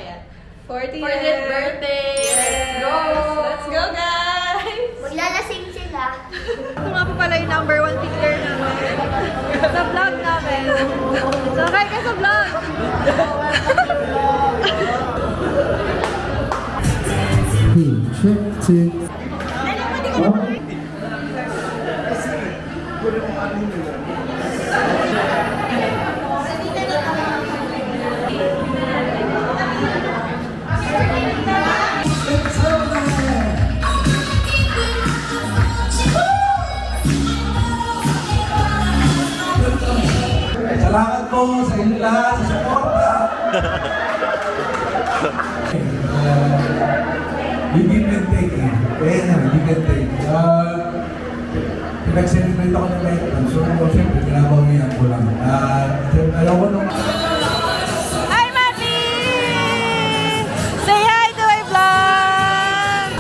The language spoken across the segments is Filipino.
kaya? 40th 40th birthday! Yes. Let's go! Let's go, guys! Maglalasing sila. Ito nga po pala yung number 1 ticker namin. Sa vlog namin. So, hi ka sa vlog! Check, check. Salamat po sa inyo lahat sa suporta. You give and take eh. Kaya nga, give and take. Pinag-celebrate ako ng light lang. So, siyempre, pinabawihan ko lang. Alam ko nung... Hi, Mati! Say hi to my vlog!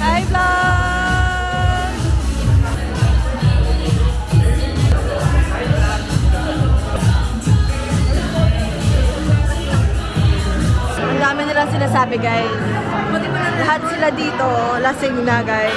Hi, vlog! Ang dami nilang sinasabi, guys. Buti pa na lahat sila dito. Lasing na, guys.